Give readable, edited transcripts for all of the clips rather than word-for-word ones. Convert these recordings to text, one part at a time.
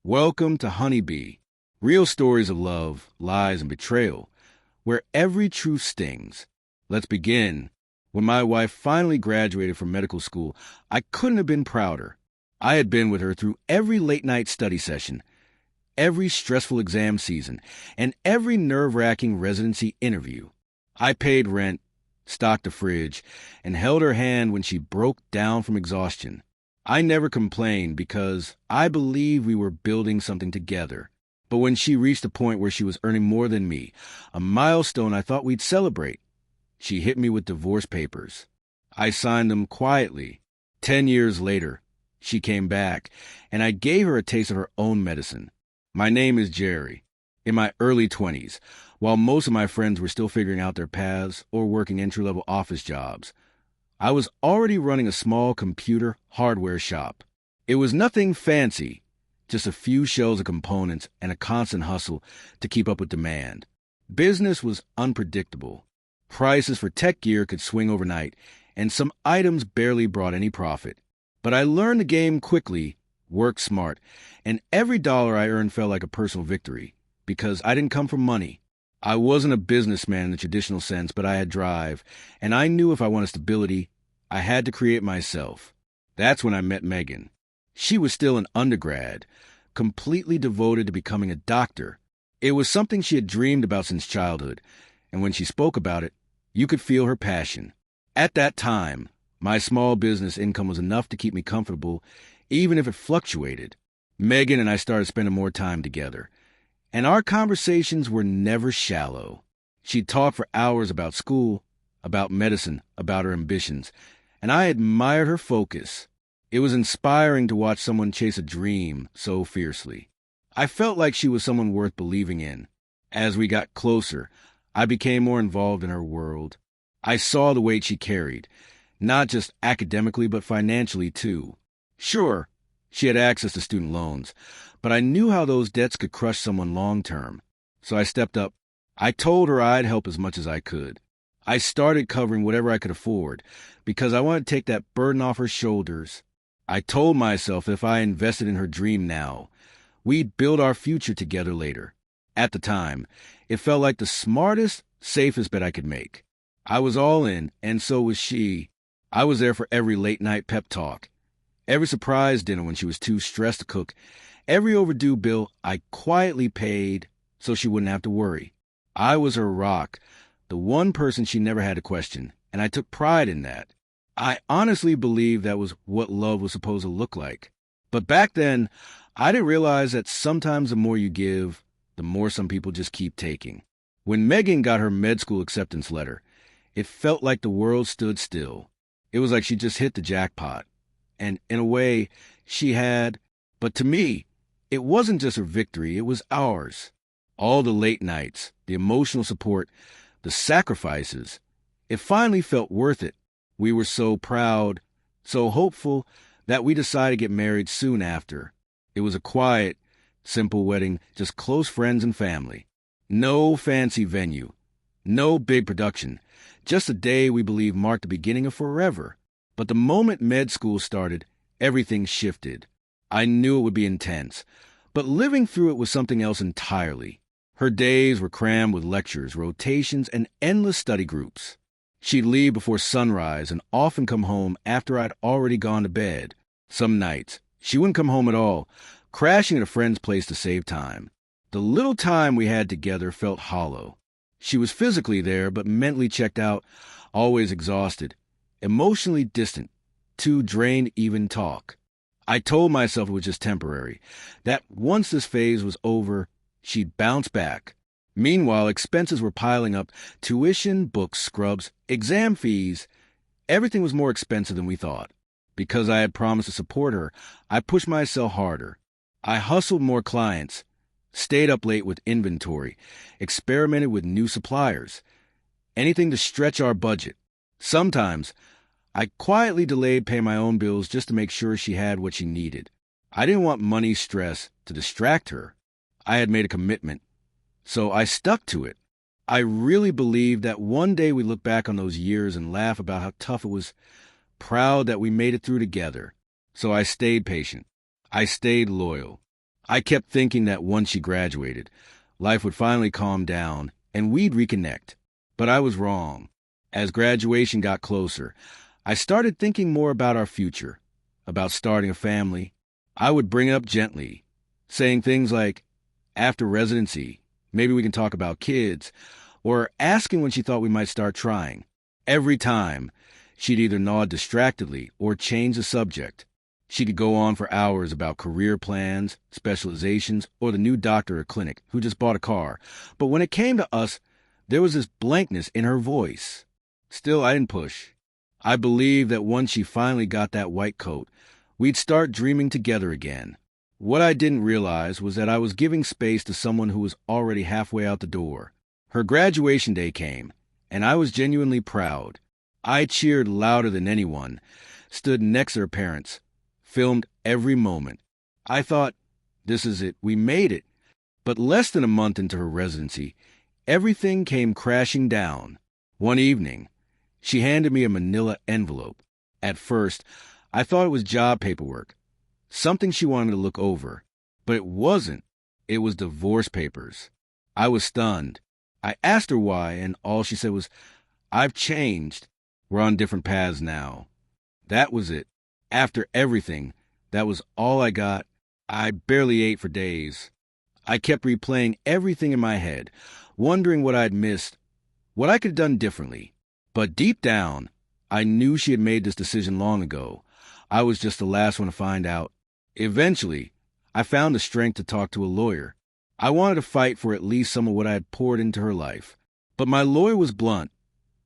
Welcome to Honeybee, real stories of love, lies, and betrayal, where every truth stings. Let's begin. When my wife finally graduated from medical school, I couldn't have been prouder. I had been with her through every late-night study session, every stressful exam season, and every nerve-wracking residency interview. I paid rent, stocked a fridge, and held her hand when she broke down from exhaustion. I never complained because I believed we were building something together. But when she reached a point where she was earning more than me, a milestone I thought we'd celebrate, she hit me with divorce papers. I signed them quietly. 10 years later, she came back, and I gave her a taste of her own medicine. My name is Jerry. In my early 20s, while most of my friends were still figuring out their paths or working entry-level office jobs, I was already running a small computer hardware shop. It was nothing fancy, just a few shelves of components and a constant hustle to keep up with demand. Business was unpredictable. Prices for tech gear could swing overnight, and some items barely brought any profit. But I learned the game quickly, worked smart, and every dollar I earned felt like a personal victory, because I didn't come from money. I wasn't a businessman in the traditional sense, but I had drive, and I knew if I wanted stability, I had to create myself. That's when I met Megan. She was still an undergrad, completely devoted to becoming a doctor. It was something she had dreamed about since childhood, and when she spoke about it, you could feel her passion. At that time, my small business income was enough to keep me comfortable, even if it fluctuated. Megan and I started spending more time together, and our conversations were never shallow. She'd talk for hours about school, about medicine, about her ambitions, and I admired her focus. It was inspiring to watch someone chase a dream so fiercely. I felt like she was someone worth believing in. As we got closer, I became more involved in her world. I saw the weight she carried, not just academically but financially too. Sure, she had access to student loans, but I knew how those debts could crush someone long-term. So I stepped up. I told her I'd help as much as I could. I started covering whatever I could afford because I wanted to take that burden off her shoulders. I told myself if I invested in her dream now, we'd build our future together later. At the time, it felt like the smartest, safest bet I could make. I was all in, and so was she. I was there for every late-night pep talk, every surprise dinner when she was too stressed to cook, every overdue bill I quietly paid so she wouldn't have to worry. I was her rock, the one person she never had to question, and I took pride in that. I honestly believed that was what love was supposed to look like. But back then, I didn't realize that sometimes the more you give, the more some people just keep taking. When Megan got her med school acceptance letter, it felt like the world stood still. It was like she just hit the jackpot. And in a way, she had. But to me, it wasn't just her victory, it was ours. All the late nights, the emotional support, the sacrifices, it finally felt worth it. We were so proud, so hopeful, that we decided to get married soon after. It was a quiet, simple wedding, just close friends and family. No fancy venue, no big production, just a day we believe marked the beginning of forever. But the moment med school started, everything shifted. I knew it would be intense, but living through it was something else entirely. Her days were crammed with lectures, rotations, and endless study groups. She'd leave before sunrise and often come home after I'd already gone to bed. Some nights, she wouldn't come home at all, crashing at a friend's place to save time. The little time we had together felt hollow. She was physically there, but mentally checked out, always exhausted, emotionally distant, too drained to even talk. I told myself it was just temporary, that once this phase was over, she'd bounce back. Meanwhile, expenses were piling up: tuition, books, scrubs, exam fees. Everything was more expensive than we thought. Because I had promised to support her, I pushed myself harder. I hustled more clients, stayed up late with inventory, experimented with new suppliers. Anything to stretch our budget. Sometimes, I quietly delayed paying my own bills just to make sure she had what she needed. I didn't want money stress to distract her. I had made a commitment, so I stuck to it. I really believed that one day we'd look back on those years and laugh about how tough it was, proud that we made it through together. So I stayed patient. I stayed loyal. I kept thinking that once she graduated, life would finally calm down and we'd reconnect. But I was wrong. As graduation got closer, I started thinking more about our future, about starting a family. I would bring it up gently, saying things like, after residency, maybe we can talk about kids, or asking when she thought we might start trying. Every time, she'd either nod distractedly or change the subject. She could go on for hours about career plans, specializations, or the new doctor or clinic who just bought a car. But when it came to us, there was this blankness in her voice. Still, I didn't push. I believed that once she finally got that white coat, we'd start dreaming together again. What I didn't realize was that I was giving space to someone who was already halfway out the door. Her graduation day came, and I was genuinely proud. I cheered louder than anyone, stood next to her parents, filmed every moment. I thought, this is it, we made it. But less than a month into her residency, everything came crashing down. One evening, she handed me a manila envelope. At first, I thought it was job paperwork, something she wanted to look over. But it wasn't. It was divorce papers. I was stunned. I asked her why, and all she said was, I've changed. We're on different paths now. That was it. After everything, that was all I got. I barely ate for days. I kept replaying everything in my head, wondering what I'd missed, what I could have done differently. But deep down, I knew she had made this decision long ago. I was just the last one to find out. Eventually, I found the strength to talk to a lawyer. I wanted to fight for at least some of what I had poured into her life. But my lawyer was blunt.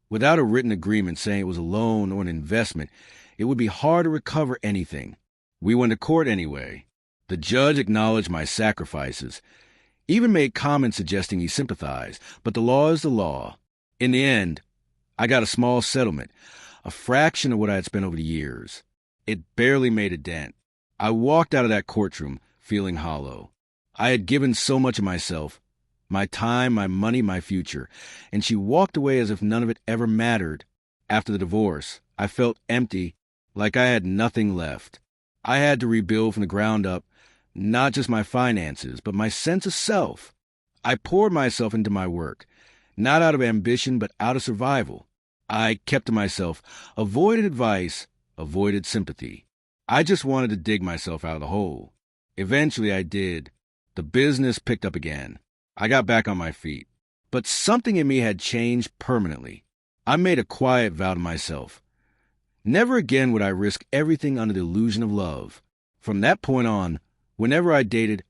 Without a written agreement saying it was a loan or an investment, it would be hard to recover anything. We went to court anyway. The judge acknowledged my sacrifices, even made comments suggesting he sympathized, but the law is the law. In the end, I got a small settlement, a fraction of what I had spent over the years. It barely made a dent. I walked out of that courtroom feeling hollow. I had given so much of myself, my time, my money, my future, and she walked away as if none of it ever mattered. After the divorce, I felt empty, like I had nothing left. I had to rebuild from the ground up, not just my finances, but my sense of self. I poured myself into my work, not out of ambition, but out of survival. I kept to myself, avoided advice, avoided sympathy. I just wanted to dig myself out of the hole. Eventually I did. The business picked up again. I got back on my feet. But something in me had changed permanently. I made a quiet vow to myself. Never again would I risk everything under the illusion of love. From that point on, whenever I dated,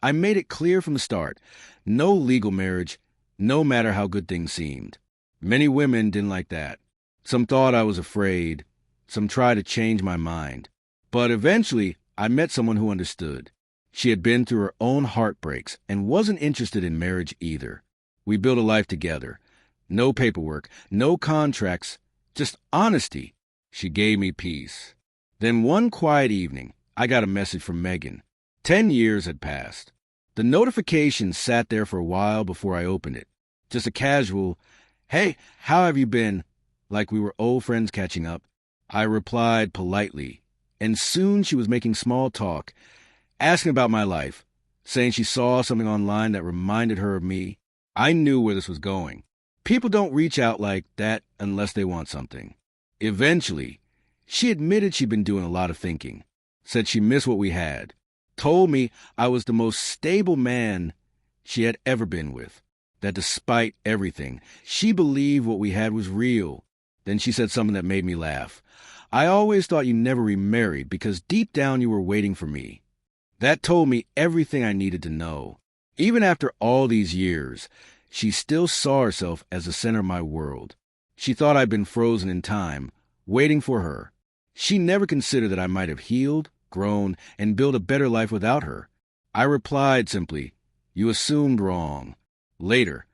I made it clear from the start, no legal marriage, no matter how good things seemed. Many women didn't like that. Some thought I was afraid. Some tried to change my mind. But eventually, I met someone who understood. She had been through her own heartbreaks and wasn't interested in marriage either. We built a life together. No paperwork, no contracts, just honesty. She gave me peace. Then one quiet evening, I got a message from Megan. 10 years had passed. The notification sat there for a while before I opened it. Just a casual, "Hey, how have you been?" Like we were old friends catching up. I replied politely, and soon she was making small talk, asking about my life, saying she saw something online that reminded her of me. I knew where this was going. People don't reach out like that unless they want something. Eventually, she admitted she'd been doing a lot of thinking, said she missed what we had, told me I was the most stable man she had ever been with, that despite everything, she believed what we had was real. Then she said something that made me laugh. "I always thought you never remarried because deep down you were waiting for me." That told me everything I needed to know. Even after all these years, she still saw herself as the center of my world. She thought I'd been frozen in time, waiting for her. She never considered that I might have healed, grown, and built a better life without her. I replied simply, "You assumed wrong." Later,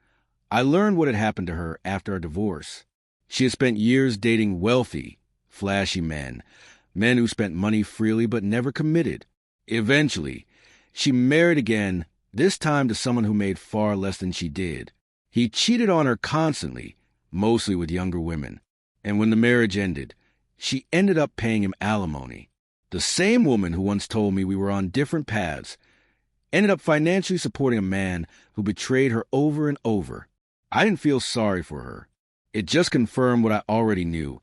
I learned what had happened to her after our divorce. She had spent years dating wealthy, flashy men who spent money freely but never committed. Eventually, she married again, this time to someone who made far less than she did. He cheated on her constantly, mostly with younger women. And when the marriage ended, she ended up paying him alimony. The same woman who once told me we were on different paths Ended up financially supporting a man who betrayed her over and over. I didn't feel sorry for her. It just confirmed what I already knew.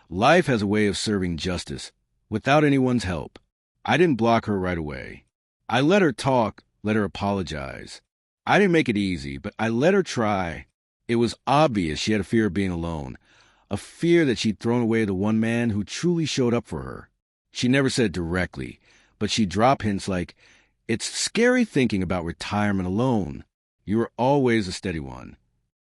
Life has a way of serving justice without anyone's help. I didn't block her right away. I let her talk, let her apologize. I didn't make it easy, but I let her try. It was obvious she had a fear of being alone, a fear that she'd thrown away the one man who truly showed up for her. She never said it directly, but she'd drop hints like, "It's scary thinking about retirement alone. You were always a steady one."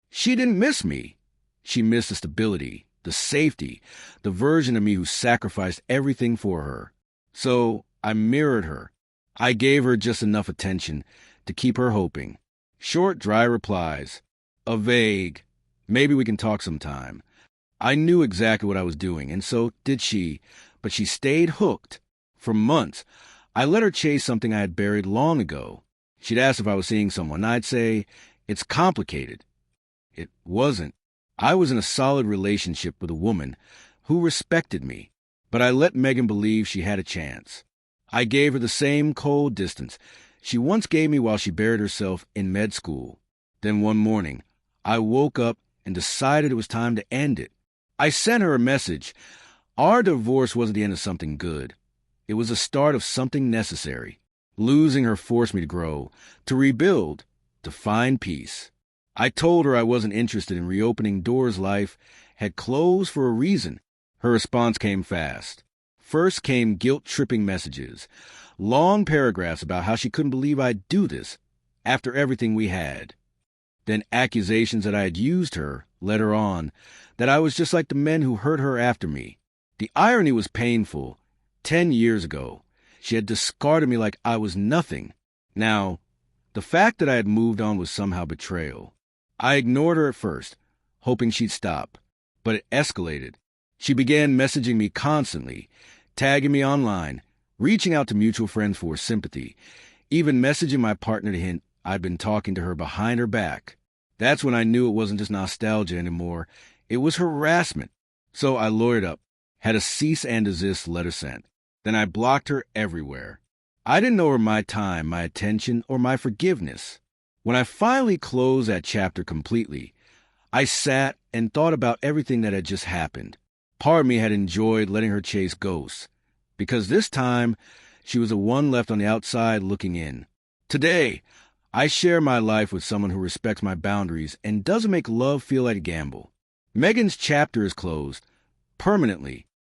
She didn't miss me. She missed the stability, the safety, the version of me who sacrificed everything for her. So I mirrored her. I gave her just enough attention to keep her hoping. Short, dry replies. A vague, "Maybe we can talk sometime." I knew exactly what I was doing, and so did she, but she stayed hooked. For months, I let her chase something I had buried long ago. She'd ask if I was seeing someone, and I'd say, "It's complicated." It wasn't. I was in a solid relationship with a woman who respected me, but I let Megan believe she had a chance. I gave her the same cold distance she once gave me while she buried herself in med school. Then one morning, I woke up and decided it was time to end it. I sent her a message. Our divorce wasn't the end of something good. It was the start of something necessary. Losing her forced me to grow, to rebuild, to find peace. I told her I wasn't interested in reopening doors life had closed for a reason. Her response came fast. First came guilt-tripping messages, long paragraphs about how she couldn't believe I'd do this after everything we had. Then accusations that I had used her, led her on, that I was just like the men who hurt her after me. The irony was painful. 10 years ago, she had discarded me like I was nothing. Now, the fact that I had moved on was somehow betrayal. I ignored her at first, hoping she'd stop, but it escalated. She began messaging me constantly, tagging me online, reaching out to mutual friends for sympathy, even messaging my partner to hint I'd been talking to her behind her back. That's when I knew it wasn't just nostalgia anymore. It was harassment. So I lawyered up, had a cease and desist letter sent. Then I blocked her everywhere. I didn't owe her my time, my attention, or my forgiveness. When I finally closed that chapter completely, I sat and thought about everything that had just happened. Part of me had enjoyed letting her chase ghosts, because this time she was the one left on the outside looking in. Today, I share my life with someone who respects my boundaries and doesn't make love feel like a gamble. Megan's chapter is closed, permanently,